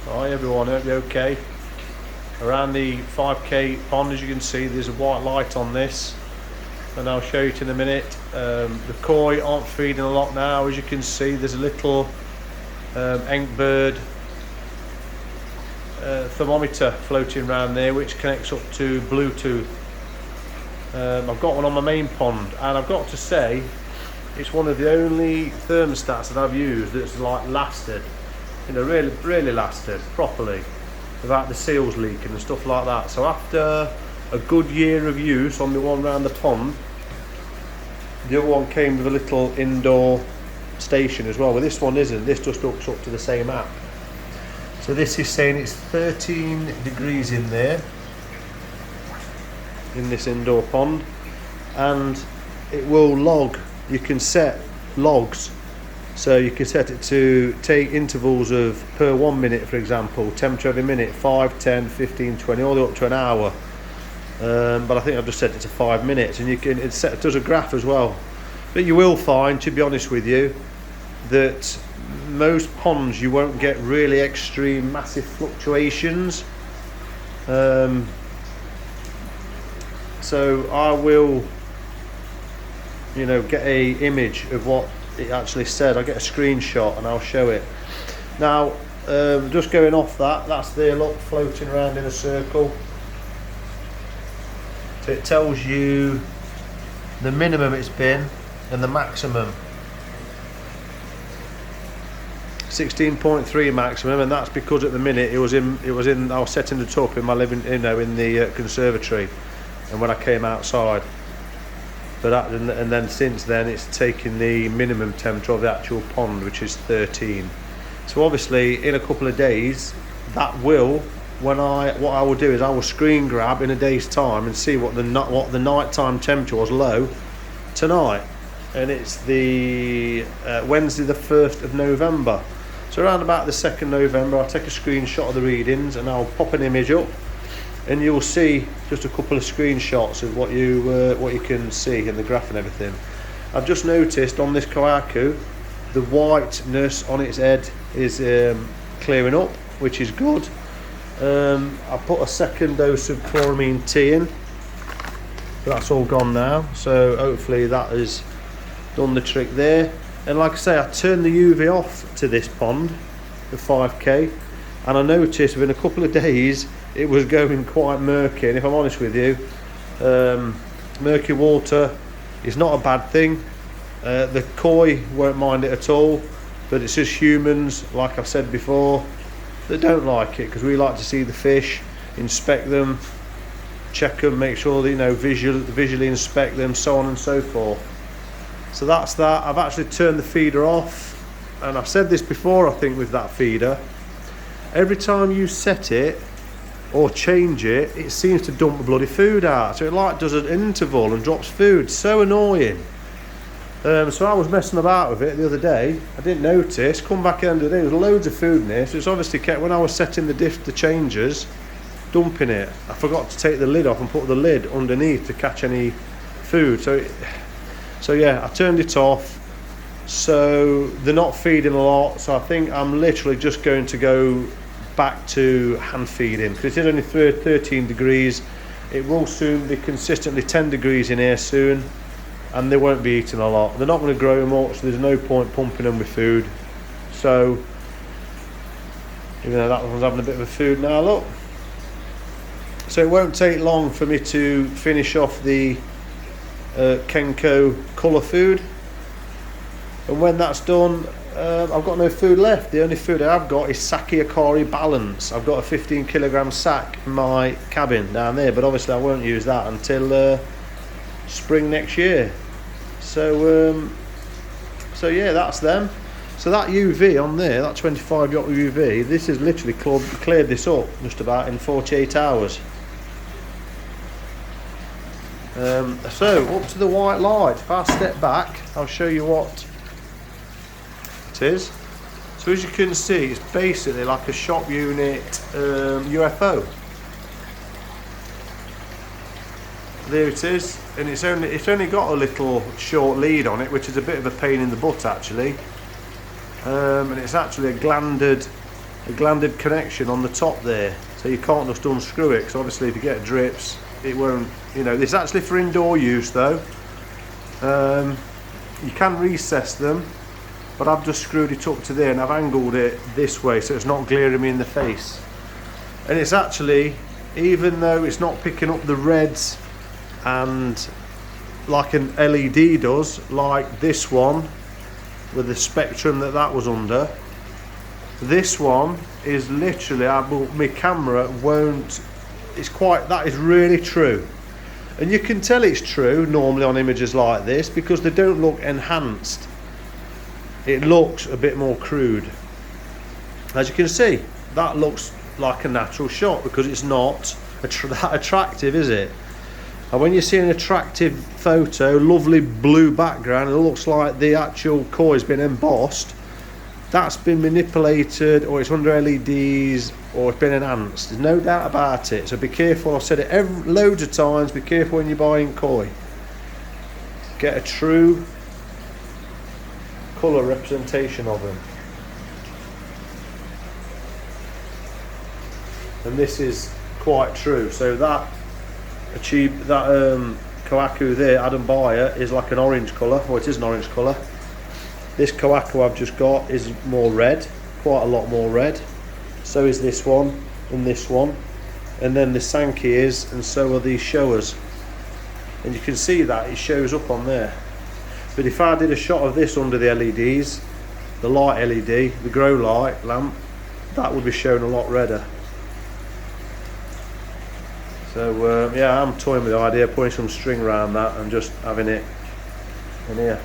Hi everyone, hope you're okay. Around the 5k pond, as you can see, there's a white light on this, and I'll show you it in a minute. The koi aren't feeding a lot now. As you can see, there's a little Engbird thermometer floating around there, which connects up to Bluetooth. I've got one on my main pond, and I've got to say, it's one of the only thermostats that I've used that's like lasted, you know, really lasted properly without the seals leaking and stuff like that. So after a good year of use on the one around the pond, the other one came with a little indoor station as well. Well, this one isn't. This just hooks up to the same app. So this is saying it's 13 degrees in there, in this indoor pond, and it will log. You can set logs, so you can set it to take intervals of per 1 minute, for example, temperature every minute, 5, 10, 15, 20, all the way up to an hour. But I think I've just set it to 5 minutes, and you can, it does a graph as well. But you will find, to be honest with you, that most ponds you won't get really extreme massive fluctuations. So I will, you know, get a image of what it actually said. I'll get a screenshot and I'll show it. Now, just going off that, that's there, look, floating around in a circle. So it tells you the minimum it's been and the maximum. 16.3 maximum, and that's because at the minute I was setting it up in my living, you know, in the conservatory, and when I came outside. But that, and then since then it's taken the minimum temperature of the actual pond, which is 13. So obviously in a couple of days that will, what I will do is I will screen grab in a day's time and see what the nighttime temperature was low tonight, and it's the Wednesday the 1st of November. So around about the 2nd November I'll take a screenshot of the readings and I'll pop an image up, and you'll see just a couple of screenshots of what you can see in the graph and everything. I've just noticed on this Kayaku, the whiteness on its head is clearing up, which is good. I put a second dose of chloramine tea in, but that's all gone now, so hopefully that has done the trick there. And like I say, I turned the UV off to this pond, the 5k, and I noticed within a couple of days it was going quite murky. And if I'm honest with you, murky water is not a bad thing. The koi won't mind it at all, but it's just humans, like I've said before, that don't like it, because we like to see the fish, inspect them, check them, make sure that, you know, visually inspect them, so on and so forth. So that's that. I've actually turned the feeder off, and I've said this before, I think, with that feeder, every time you set it or change it, it seems to dump the bloody food out. So it like does an interval and drops food. So annoying. So I was messing about with it the other day. I didn't notice. Come back at the end of the day, there was loads of food in there. So it's obviously kept, when I was setting the changes, dumping it. I forgot to take the lid off and put the lid underneath to catch any food. So yeah, I turned it off. So they're not feeding a lot. So I think I'm literally just going to go back to hand feeding, because it is only 13 degrees. It will soon be consistently 10 degrees in here soon, and they won't be eating a lot. They're not going to grow much, so there's no point pumping them with food. So even though that one's having a bit of a food now, look. So it won't take long for me to finish off the Kenko colour food, and when that's done, I've got no food left. The only food I've got is Saki Akari Balance. I've got a 15 kilogram sack in my cabin down there, but obviously I won't use that until spring next year. So yeah, that's them. So that UV on there, that 25 yacht UV, this has literally cleared this up just about in 48 hours. So up to the white light. If I step back, I'll show you what it is. So as you can see, it's basically like a shop unit UFO. There it is, and it's only got a little short lead on it, which is a bit of a pain in the butt actually. And it's actually a glanded a glanded connection on the top there, so you can't just unscrew it, because obviously if you get drips it won't, you know. This is actually for indoor use though. You can recess them, but I've just screwed it up to there and I've angled it this way so it's not glaring me in the face. And it's actually, even though it's not picking up the reds and like an LED does, like this one with the spectrum that was under, this one is literally, my camera won't, it's quite, that is really true. And you can tell it's true normally on images like this because they don't look enhanced. It looks a bit more crude. As you can see, that looks like a natural shot because it's not that attractive, is it? And when you see an attractive photo, lovely blue background, it looks like the actual core's been embossed, that's been manipulated, or it's under LEDs, or it's been enhanced. There's no doubt about it. So be careful. I've said it loads of times. Be careful when you're buying koi. Get a true colour representation of them. And this is quite true. So that Kohaku there, Adam Bayer, is like an orange colour. Well, it is an orange colour. This Kohaku I've just got is more red, quite a lot more red. So is this one and this one. And then the Sankey is, and so are these showers. And you can see that it shows up on there. But if I did a shot of this under the LEDs, the light LED, the grow light lamp, that would be shown a lot redder. So yeah, I'm toying with the idea of putting some string around that and just having it in here.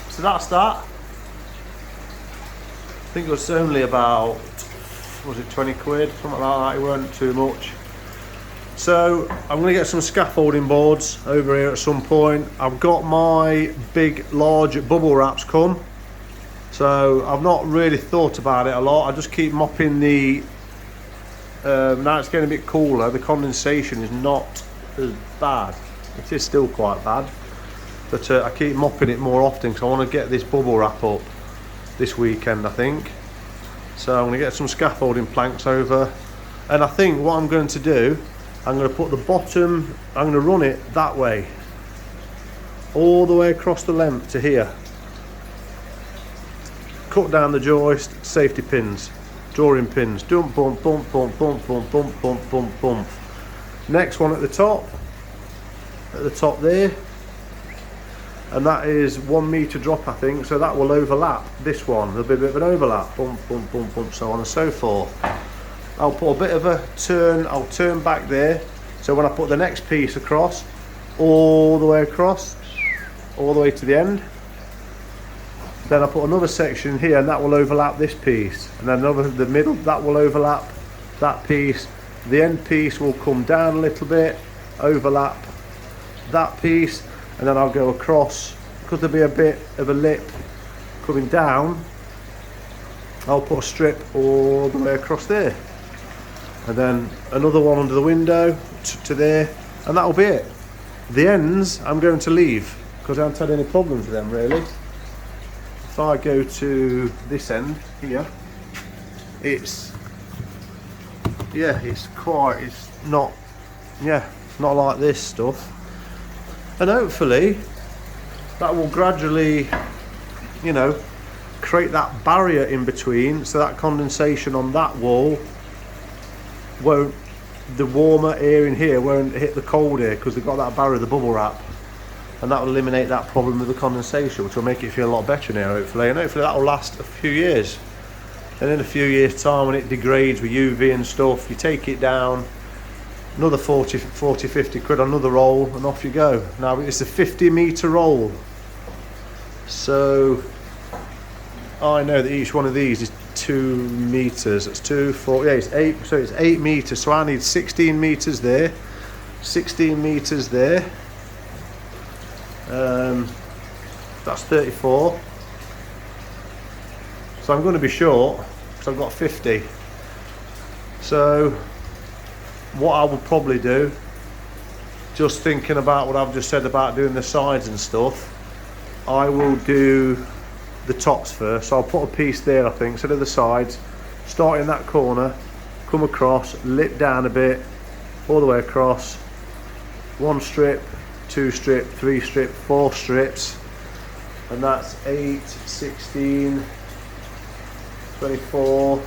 So that's that. I think it was only about, was it 20 quid, something like that. It weren't too much. So I'm going to get some scaffolding boards over here at some point. I've got my big large bubble wraps come, so I've not really thought about it a lot. I just keep mopping the now it's getting a bit cooler, the condensation is not as bad. It is still quite bad, but I keep mopping it more often because I want to get this bubble wrap up this weekend, I think. So I'm going to get some scaffolding planks over, and I think what I'm going to do, I'm going to put the bottom, I'm going to run it that way, all the way across the length to here. Cut down the joist, safety pins, drawing pins, dump, bump, bump, bump, bump, bump, bump, bump, bump, bump. Next one at the top there, and that is 1 metre drop, I think, so that will overlap this one. There'll be a bit of an overlap, bump, bump, bump, bump, so on and so forth. I'll put a bit of a turn, I'll turn back there, so when I put the next piece across, all the way across, all the way to the end, then I put another section here and that will overlap this piece, and then another, the middle, that will overlap that piece. The end piece will come down a little bit, overlap that piece, and then I'll go across, because there'll be a bit of a lip coming down, I'll put a strip all the way across there, and then another one under the window to there, and that'll be it. The ends I'm going to leave because I haven't had any problems with them really. If I go to this end here, it's not like this stuff, and hopefully that will gradually, you know, create that barrier in between, so that condensation on that wall won't, the warmer air in here won't hit the cold air, because they've got that barrier, the bubble wrap, and that will eliminate that problem with the condensation, which will make it feel a lot better in here hopefully, and hopefully that will last a few years. And in a few years time, when it degrades with UV and stuff, you take it down, another 40, 50 quid on another roll, and off you go. Now it's a 50 metre roll, so I know that each one of these is 2 metres. It's 2, 4, yeah, it's 8. So it's 8 metres. So I need 16 metres there, 16 metres there. That's 34. So I'm going to be short because I've got 50. So what I would probably do, just thinking about what I've just said about doing the sides and stuff, I will do the tops first. So I'll put a piece there, I think, instead of the sides, start in that corner, come across, lip down a bit, all the way across, 1 strip, 2 strip, 3 strip, 4 strips, and that's 8, 16, 24,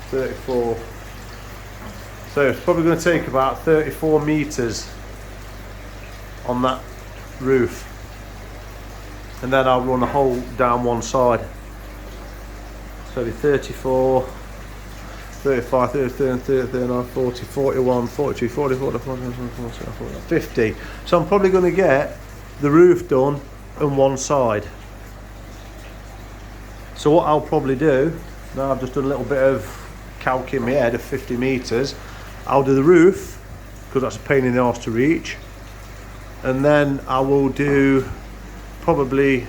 34. So it's probably going to take about 34 meters on that roof, and then I'll run a hole down one side. So it'll be 34, 35, 37, 38, 39, 40, 41, 42, 44, 45, 50. So I'm probably going to get the roof done on one side. So what I'll probably do, now I've just done a little bit of calc in my head of 50 meters, I'll do the roof, because that's a pain in the arse to reach, and then I will do probably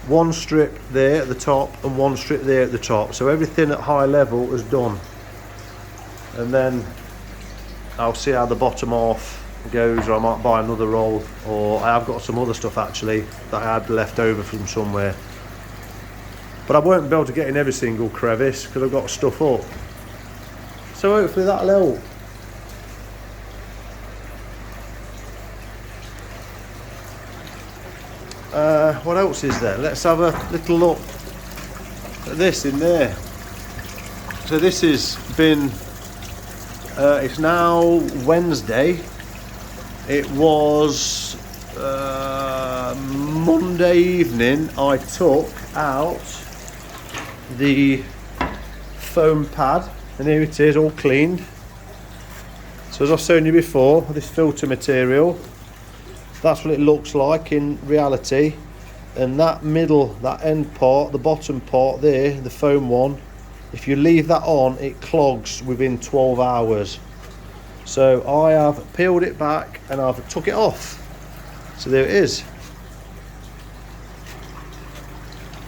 1 strip there at the top and 1 strip there at the top, so everything at high level is done, and then I'll see how the bottom half goes, or I might buy another roll, or I have got some other stuff actually that I had left over from somewhere, but I won't be able to get in every single crevice because I've got stuff up. So hopefully that'll help. What else is there? Let's have a little look at this in there. So this has been, it's now Wednesday. It was Monday evening I took out the foam pad, and here it is all cleaned. So as I've shown you before, this filter material, that's what it looks like in reality, and that middle, that end part, the bottom part there, the foam one, if you leave that on it clogs within 12 hours. So I have peeled it back and I've took it off, so there it is.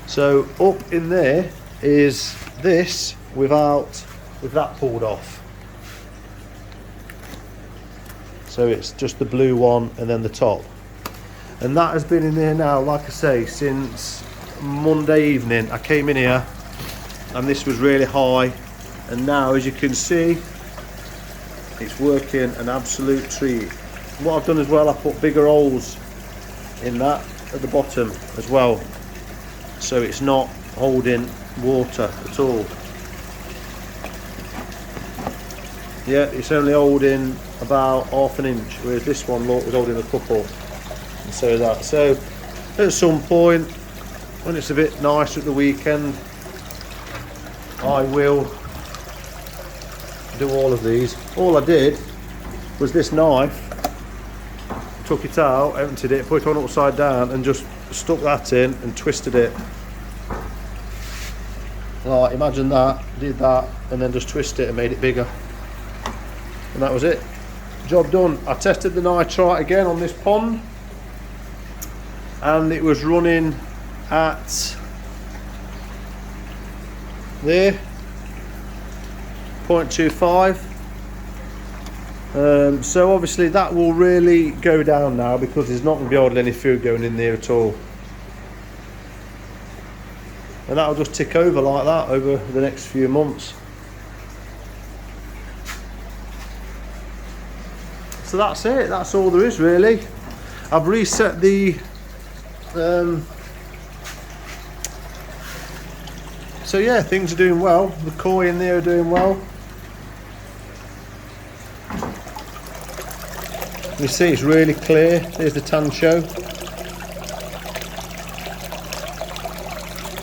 So up in there is this with that pulled off. So it's just the blue one and then the top, and that has been in there now, like I say, since Monday evening. I came in here and this was really high, and now as you can see it's working an absolute treat. What I've done as well, I put bigger holes in that at the bottom as well, so it's not holding water at all. Yeah, it's only holding about ½ an inch, whereas this one, look, was holding a couple, and so that. So at some point when it's a bit nicer at the weekend, I will do all of these. All I did was this knife, took it out, emptied it, put it on upside down and just stuck that in and twisted it. Like, imagine that, did that and then just twist it and made it bigger, and that was it. Job done. I tested the nitrite again on this pond and it was running at there 0.25. So obviously that will really go down now because there's not going to be hardly any food going in there at all, and that'll just tick over like that over the next few months. So that's it, that's all there is really. I've reset the so yeah, things are doing well. The koi in there are doing well. You see it's really clear. There's the tancho.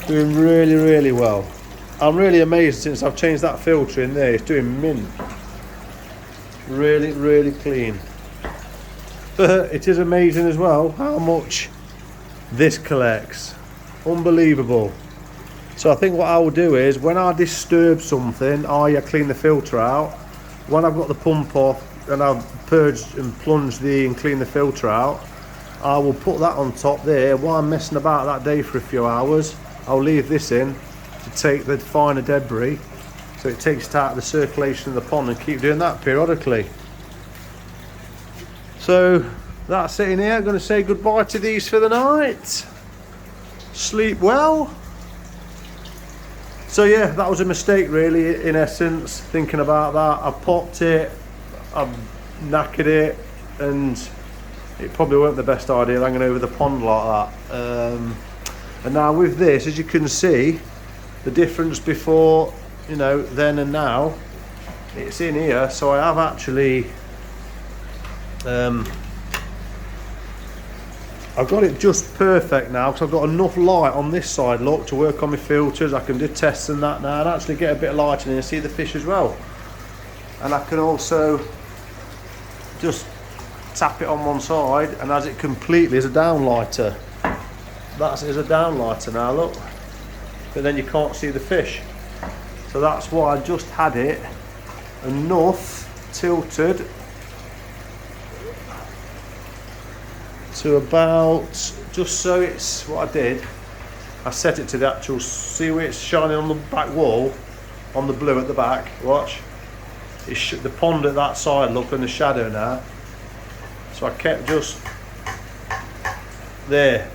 Doing really, really well. I'm really amazed since I've changed that filter in there. It's doing mint. Really, really clean. But it is amazing as well how much this collects. Unbelievable. So I think what I will do is when I disturb something, I clean the filter out. When I've got the pump off and I've purged and plunged and cleaned the filter out, I will put that on top there. While I'm messing about that day for a few hours, I'll leave this in to take the finer debris, so it takes it out of the circulation of the pond, and keep doing that periodically. So that's it in here. I'm going to say goodbye to these for the night. Sleep well. So yeah, that was a mistake really, in essence, thinking about that. I popped it, I've knackered it, and it probably weren't the best idea hanging over the pond like that. And now with this, as you can see, the difference before, you know, then and now, it's in here. So I have actually I've got it just perfect now, because I've got enough light on this side, look, to work on my filters. I can do tests and that now, and actually get a bit of light in and see the fish as well. And I can also just tap it on one side, and as it completely is a downlighter. That is a downlighter now, look. But then you can't see the fish. So that's why I just had it enough tilted to about, just so it's, what I did, I set it to the actual, see where it's shining on the back wall, on the blue at the back, watch. It's the pond at that side, look, in the shadow now. So I kept just there,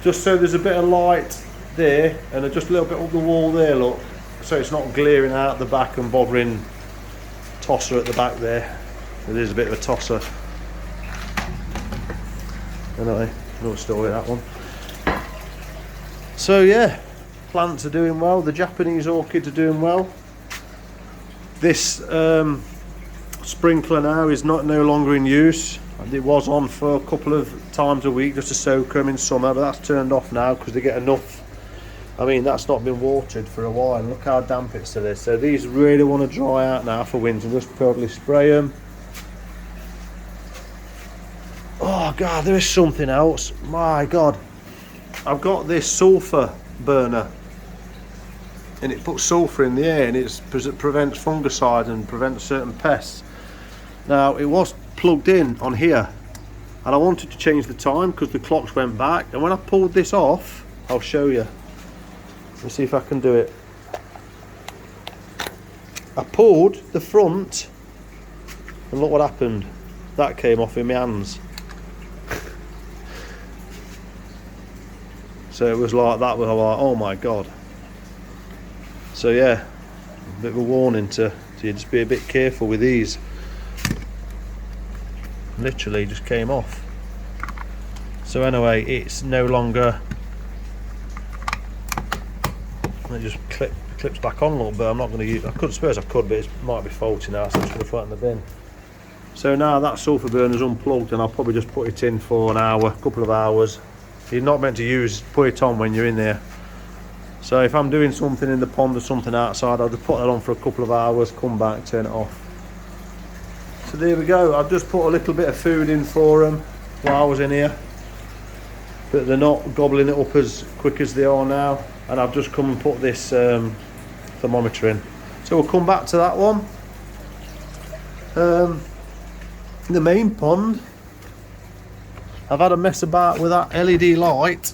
just so there's a bit of light there, and just a little bit up the wall there, look, so it's not glaring out the back and bothering tosser at the back there. It is a bit of a tosser. Anyway, another story, that one. So yeah, plants are doing well, the Japanese orchids are doing well. This sprinkler now is no longer in use. It was on for a couple of times a week just to soak them in summer, but that's turned off now because they get enough. I mean, that's not been watered for a while, and look how damp it still is. So these really want to dry out now for winter, just probably spray them. Oh god, there is something else. My god, I've got this sulphur burner, and it puts sulphur in the air, and it prevents fungicide and prevents certain pests. Now, it was plugged in on here, and I wanted to change the time because the clocks went back, and when I pulled this off, I'll show you. Let's see if I can do it. I pulled the front, and look what happened. That came off in my hands. So it was like that, was like, oh my god. So yeah, a bit of a warning to just be a bit careful with these. Literally just came off. So anyway, it's no longer, it just clips back on a little bit. I'm not going to use, suppose I could, but it might be faulty now, so I'm just going to throw it in the bin. So now that sulphur burner's unplugged, and I'll probably just put it in for an hour, a couple of hours. You're not meant to put it on when you're in there. So if I'm doing something in the pond or something outside, I'll just put that on for a couple of hours, come back, turn it off. So there we go. I've just put a little bit of food in for them while I was in here, but they're not gobbling it up as quick as they are now. And I've just come and put this thermometer in. So we'll come back to that one. In the main pond, I've had a mess about with that LED light,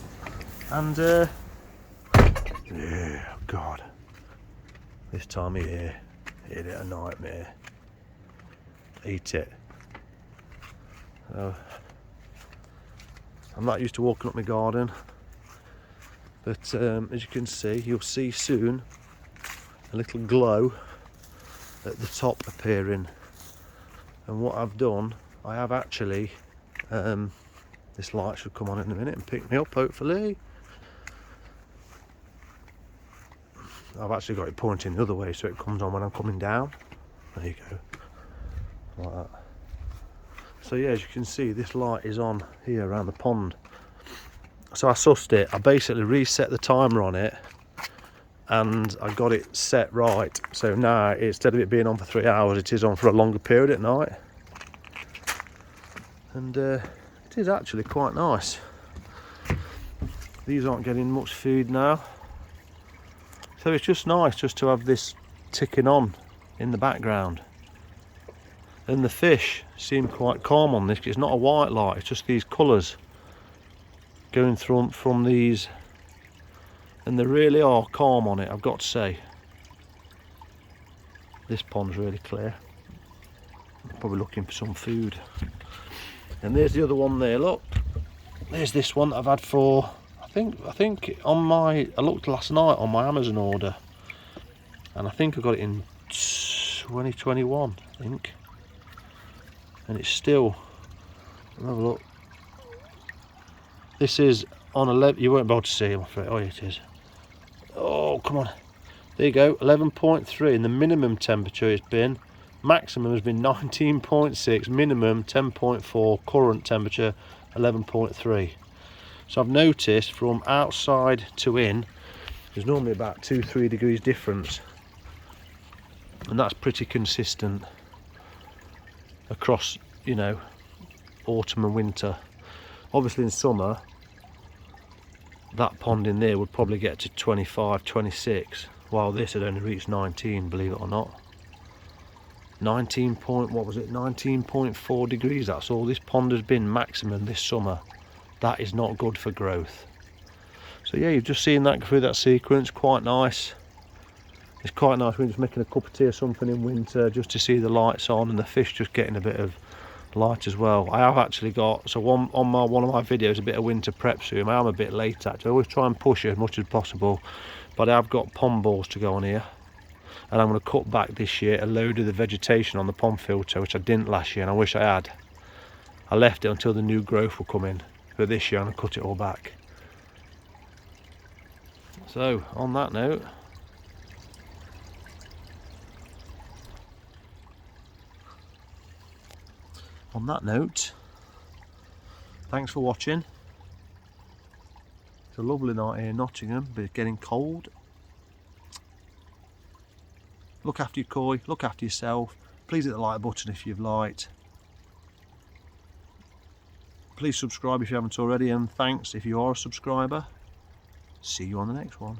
and yeah, god, this time of year, it is a nightmare. Eat it. I'm not used to walking up my garden, but as you can see, you'll see soon a little glow at the top appearing. And what I've done, I have actually, this light should come on in a minute and pick me up, hopefully. I've actually got it pointing the other way so it comes on when I'm coming down. There you go, like that. So yeah, as you can see, this light is on here around the pond. So I sussed it, I basically reset the timer on it, and I got it set right. So now, instead of it being on for 3 hours, it is on for a longer period at night. And it is actually quite nice. These aren't getting much food now. So it's just nice just to have this ticking on in the background. And the fish seem quite calm on this, because it's not a white light, it's just these colours going through from these, and they really are calm on it, I've got to say. This pond's really clear. I'm probably looking for some food. And there's the other one there, look. There's this one that I've had for, I think on my, I looked last night on my Amazon order. and I think I got it in 2021, I think, and it's still, have a look, this is on 11, you won't be able to see, I'm afraid. Oh, it is, oh come on, there you go, 11.3, and the minimum temperature has been, maximum has been 19.6, minimum 10.4, current temperature 11.3. So I've noticed from outside to in, there's normally about 2-3 degrees difference, and that's pretty consistent across, you know, autumn and winter. Obviously in summer, that pond in there would probably get to 25, 26, while this had only reached 19, believe it or not. 19 point, what was it, 19.4 degrees, that's all this pond has been maximum this summer. That is not good for growth. So yeah, you've just seen that go through that sequence, quite nice. It's quite nice when you're just making a cup of tea or something in winter, just to see the lights on and the fish just getting a bit of light as well. I have actually got, so on one of my videos, a bit of winter prep soon. I am a bit late actually, I always try and push it as much as possible, but I've got pond balls to go on here, and I'm going to cut back this year a load of the vegetation on the pond filter, which I didn't last year and I wish I had. I left it until the new growth will come in, but this year I'm going to cut it all back. So on that note, thanks for watching. It's a lovely night here in Nottingham, but it's getting cold. Look after your koi, look after yourself. Please hit the like button if you've liked. Please subscribe if you haven't already, and thanks if you are a subscriber. See you on the next one.